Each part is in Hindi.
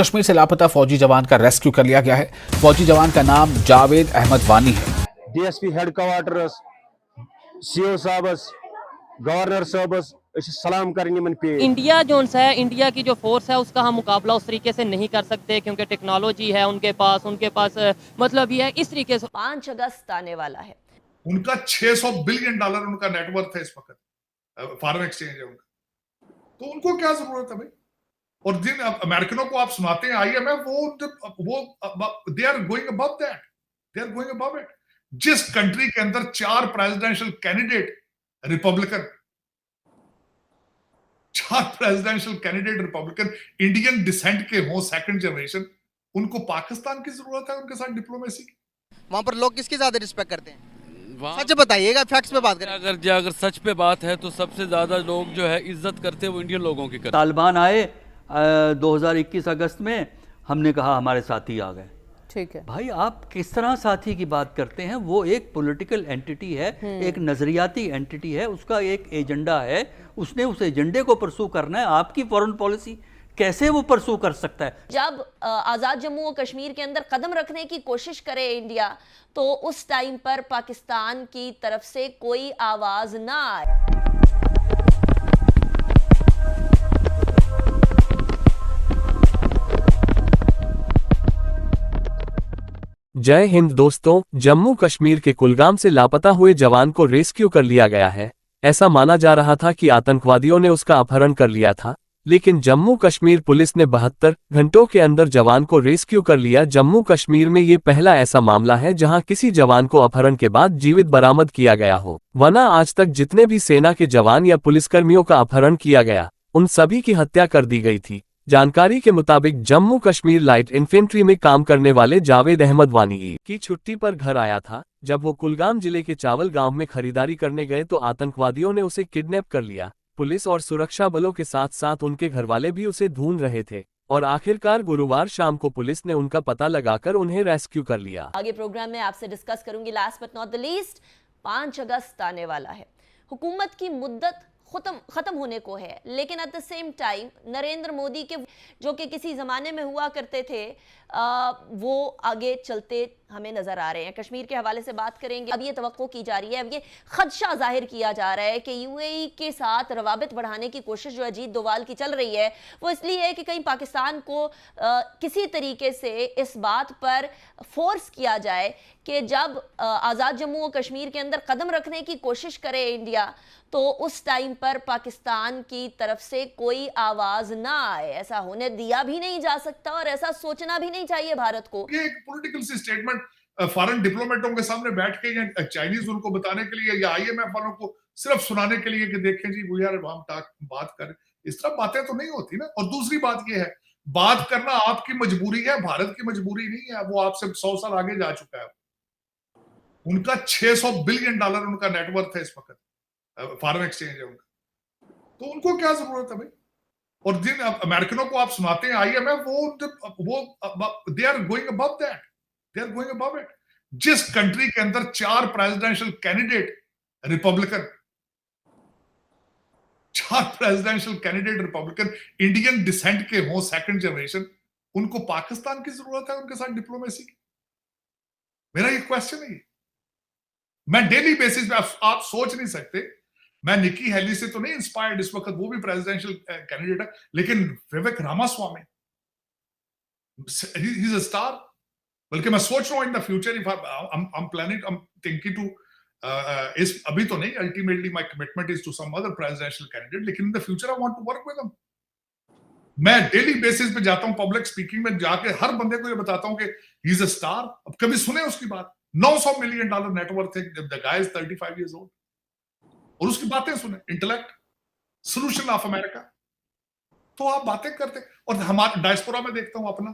कश्मीर से लापता फौजी जवान का रेस्क्यू कर लिया गया है। फौजी जवान का नाम जावेद अहमद वानी है। DSP हेडक्वार्टर्स CO साहबस गवर्नर साहबस सलाम करने मन पे इंडिया जोन है, इंडिया की जो फोर्स है उसका हम मुकाबला उस तरीके से नहीं कर सकते क्योंकि टेक्नोलॉजी है उनके पास मतलब ये है इस तरीके से। 5 अगस्त आने वाला है। उनका $600 बिलियन उनका नेटवर्थ है इस वक्त, फॉरेन एक्सचेंज है उनका, तो उनको क्या जरूरत है भाई। और जिन अमेरिकनों को आप सुनाते हैं IMF, वो they are going above that, they are going above it. जिस कंट्री के अंदर 4 presidential candidate Republican, 4 presidential candidate Republican Indian descent के हों, सेकंड जनरेशन, उनको पाकिस्तान की जरूरत है उनके साथ डिप्लोमेसी की। वहाँ पर लोग किसकी ज्यादा रिस्पेक्ट करते हैं? सच बताइएगा, फैक्ट्स पे बात करें। अगर सच पे बात है तो सबसे ज्यादा लोग जो है इज्जत करते हैं वो इंडियन लोगों की करते हैं। तालिबान आए 2021 अगस्त में, हमने कहा हमारे साथी आ गए। ठीक है भाई, आप किस तरह साथी की बात करते हैं? वो एक पॉलिटिकल एंटिटी है, एक नजरियाती एंटिटी है, उसका एक एजेंडा है, उसने उस एजेंडे को परसू करना है। आपकी फॉरेन पॉलिसी कैसे वो परसू कर सकता है? जब आज़ाद जम्मू और कश्मीर के अंदर कदम रखने की कोशिश करे इंडिया, तो उस टाइम पर पाकिस्तान की तरफ से कोई आवाज ना आए। जय हिंद दोस्तों, जम्मू कश्मीर के कुलगाम से लापता हुए जवान को रेस्क्यू कर लिया गया है। ऐसा माना जा रहा था कि आतंकवादियों ने उसका अपहरण कर लिया था, लेकिन जम्मू कश्मीर पुलिस ने 72 घंटों के अंदर जवान को रेस्क्यू कर लिया। जम्मू कश्मीर में ये पहला ऐसा मामला है जहां किसी जवान को अपहरण के बाद जीवित बरामद किया गया हो, वरना आज तक जितने भी सेना के जवान या पुलिसकर्मियों का अपहरण किया गया, उन सभी की हत्या कर दी गई थी। जानकारी के मुताबिक जम्मू कश्मीर लाइट इन्फेंट्री में काम करने वाले जावेद अहमद वानी की छुट्टी पर घर आया था। जब वो कुलगाम जिले के चावल गांव में खरीदारी करने गए तो आतंकवादियों ने उसे किडनैप कर लिया। पुलिस और सुरक्षा बलों के साथ साथ उनके घरवाले भी उसे ढूंढ रहे थे और आखिरकार गुरुवार शाम को पुलिस ने उनका पता लगाकर उन्हें रेस्क्यू कर लिया। आगे प्रोग्राम में आपसे डिस्कस करूंगी। Last but not the least, 5 अगस्त आने वाला है। हुकूमत की मुद्दत खत्म होने को है, लेकिन at the same time Narendra Modi के जो कि किसी जमाने में हुआ करते थे, वो आगे चलते हमें नजर आ रहे हैं। कश्मीर के हवाले से बात करेंगे। अब ये तवक्को की जा रही है, अब ये खदशा जाहिर किया जा रहा है कि UAE के साथ रवाबित बढ़ाने की कोशिश जो अजीत डोवाल की चल रही है, वो इसलिए है कि कहीं पाकिस्तान को किसी तरीके से इस बात पर फोर्स किया जाए कि जब आज़ाद जम्मू और कश्मीर के अंदर कदम रखने की कोशिश करे इंडिया, तो उस टाइम पर पाकिस्तान की तरफ से कोई आवाज ना आए। ऐसा होने दिया भी नहीं जा सकता और ऐसा सोचना भी नहीं चाहिए भारत को। ये एक पॉलिटिकल सी स्टेटमेंट फॉरेन डिप्लोमेटों के सामने बैठ के, या चाइनीज उनको बताने के लिए, या IMF वालों को सिर्फ सुनाने के लिए कि देखें जी वो यार हम बात करें, इस तरह बातें तो नहीं होती ना। और दूसरी बात ये है, बात करना आपकी मजबूरी है, भारत की मजबूरी नहीं है। वो आपसे 100 साल आगे जा चुका है। उनका $600 बिलियन उनका नेटवर्थ है इस वक्त, फॉरेन एक्सचेंज है उनका, तो उनको क्या जरूरत है भाई। और जिन अमेरिकनों को आप सुनाते हैं IMF, वो they are going above that, they are going above it. जिस कंट्री के अंदर 4 presidential candidate Republican, 4 presidential candidate Republican Indian descent के हों, सेकंड जनरेशन, उनको पाकिस्तान की जरूरत है उनके साथ डिप्लोमेसी की। मेरा ये क्वेश्चन है। मैं डेली बेसिस पे, आप सोच नहीं सकते, मैं निकी हेली से तो नहीं इंस्पायर्ड इस वक्त, वो भी प्रेसिडेंशियल कैंडिडेट है, लेकिन Vivek Ramaswamy he is a star. बल्कि मैं सोच रहा हूं in the future, if I am planning, I am thinking to, इस अभी तो नहीं, ultimately my commitment is to some other presidential candidate, लेकिन in the future I want to work with them. मैं डेली बेसिस पे जाता हूं पब्लिक स्पीकिंग में, जाके हर बंदे को ये बताता हूं कि ही इज अ स्टार। अब कभी सुने उसकी बात? $900 मिलियन नेटवर्थ है, the guy is 35 years old, और उसकी बातें सुने, इंटेलेक्ट, सोल्यूशन ऑफ अमेरिका। तो आप बातें करते, और हमारे डायस्पोरा में देखता हूं अपना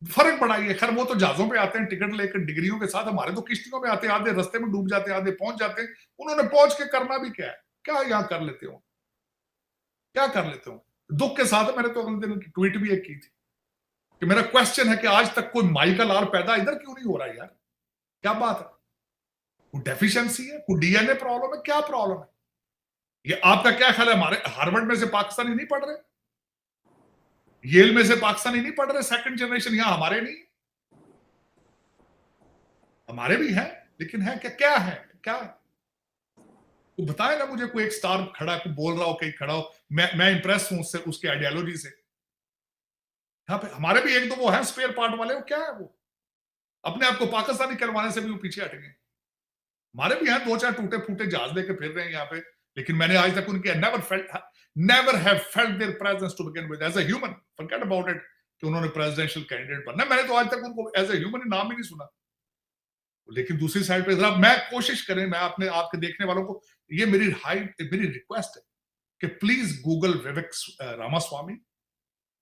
फर्क बड़ा ही है। खैर वो तो जहाजों पे आते हैं टिकट लेकर डिग्रियों के साथ, हमारे तो किश्तियों में आते हैं, आधे रास्ते में डूब जाते हैं, आधे पहुंच जाते हैं। उन्होंने पहुंच के करना भी क्या है, क्या यहां कर लेते हो, क्या कर लेते हो। दुख के साथ मैंने तो अगले दिन ट्वीट भी एक की थी कि मेरा क्वेश्चन है कि आज तक कोई माई का लार पैदा इधर क्यों नहीं हो रहा यार, क्या बात है? कोई डेफिशिएंसी है, कोई DNA प्रॉब्लम है, क्या प्रॉब्लम है? ये आपका क्या ख्याल है, हमारे हार्वर्ड में से पाकिस्तानी नहीं पढ़ रहे? येल में से पाकिस्तानी नहीं पढ़ रहे, सेकंड जनरेशन यहां हमारे नहीं, हमारे भी हैं, लेकिन है क्या, क्या है, क्या वो बताए ना मुझे। कोई एक स्टार खड़ा, कोई बोल रहा हो, कहीं खड़ा हो, मैं इंप्रेस हूं उससे, उसके आइडियोलॉजी से। यहाँ पे हमारे भी एक दो वो है स्पेयर पार्ट वाले, वो क्या है, वो अपने आप को पाकिस्तानी करवाने से भी वो पीछे हट गए। हमारे भी हैं दो चार टूटे फूटे जहाज लेके फिर रहे हैं यहाँ पे, लेकिन मैंने आज तक उनके never have felt their presence to begin with as a human. Forget about it कि उन्होंने प्रेसिडेंशियल कैंडिडेट बनना, मैंने तो आज तक उनको एज अ ह्यूमन नाम ही नहीं सुना। लेकिन दूसरी साइड पे जरा मैं कोशिश करें, मैं अपने आपके देखने वालों को ये मेरी मेरी रिक्वेस्ट है कि please Google Vivek Ramaswamy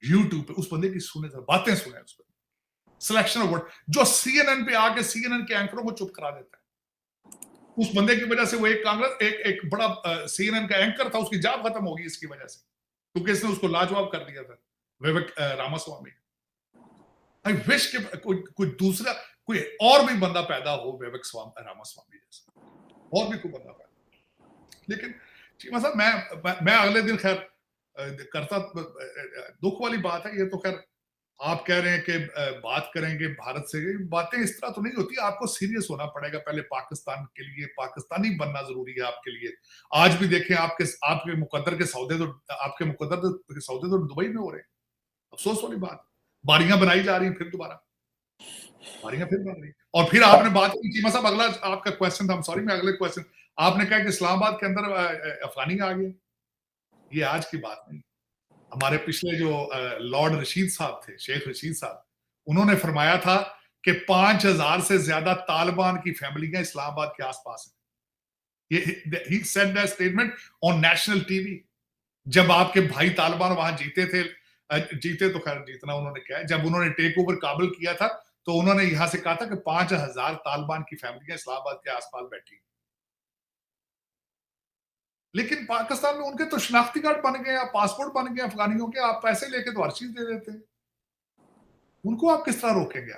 YouTube पे, उस बंदे की सुने, बातें सुने, उस पर सिलेक्शन ऑफ वर्ड, जो सीएनएन पे आके सीएनएन के एंकरों को चुप करा देता है। उस बंदे की वजह से वो एक कांग्रेस एक बड़ा सीएनएन का एंकर था, उसकी जॉब खत्म होगी इसकी वजह से, क्योंकि इसने उसको लाजवाब कर दिया था, विवेक रामास्वामी। आई विश कि कोई दूसरा कोई और भी बंदा पैदा हो विवेक रामास्वामी जैसा, और भी कोई बंदा पैदा। लेकिन चीमा साहब, मैं अगले दिन खैर करता, दुख वाली बात है ये तो, खैर आप कह रहे हैं कि बात करेंगे भारत से, बातें इस तरह तो नहीं होती, आपको सीरियस होना पड़ेगा पहले पाकिस्तान के लिए, पाकिस्तानी बनना जरूरी है आपके लिए। आज भी देखें आपके मुकद्दर के सौदे तो दुबई में हो रहे हैं, अफसोस वाली बात। बारियां बनाई जा रही हैं, फिर दोबारा बारियां फिर बन रही, और फिर आपने बात की चीमा साहब, अगला आपका क्वेश्चन था, सॉरी मैं अगले क्वेश्चन, आपने कहा कि इस्लामाबाद के अंदर अफगानी आ गए। ये आज की बात नहीं, हमारे पिछले जो लॉर्ड रशीद साहब थे, शेख रशीद साहब, उन्होंने फरमाया था कि 5000 से ज्यादा तालिबान की फैमिलियां इस्लामाबाद के आसपास हैं। ये he said that statement on national TV. जब आपके भाई तालिबान वहां जीते तो खैर जीतना उन्होंने क्या है, जब उन्होंने टेक ओवर काबुल किया था तो उन्होंने यहां से कहा था कि 5000 तालिबान की फैमिलियां इस्लामाबाद के आसपास बैठी। लेकिन पाकिस्तान में उनके तो शनाख्ती कार्ड बन गए, आप पासपोर्ट बन गए अफगानियों के, आप पैसे लेके तो हर चीज दे देते हैं, उनको आप किस तरह रोकेंगे?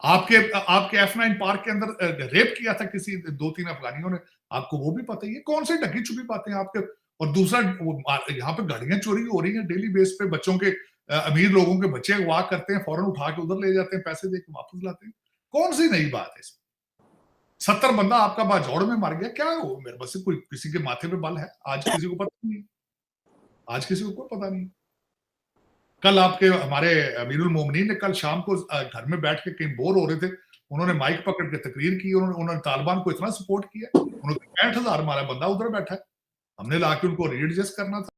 आपके F9 पार्क के अंदर रेप किया था किसी 2-3 अफगानियों ने, आपको वो भी पता ही है। कौन से ढकी छुपी बातें आपके। और दूसरा, यहाँ पे गाड़ियां चोरी हो रही हैं डेली बेस पे, बच्चों के अमीर लोगों के बच्चे अगवा करते हैं, फौरन उठा के उधर ले जाते हैं, पैसे देके वापस लाते हैं। कौन सी नई बात है? 70 बंदा आपका बाजौड़ में मर गया, क्या हो मेरे बस कोई किसी के माथे पे बल है? आज किसी को पता नहीं, आज किसी को कोई पता नहीं। कल आपके हमारे अमीरुल मोमिनीन ने कल शाम को घर में बैठ के कहीं बोर हो रहे थे, उन्होंने माइक पकड़ के तकरीर की, उन्होंने तालिबान को इतना सपोर्ट किया, उन्होंने 65,000 हमारा बंदा उधर बैठा है, हमने लाके उनको रीएडजस्ट करना था।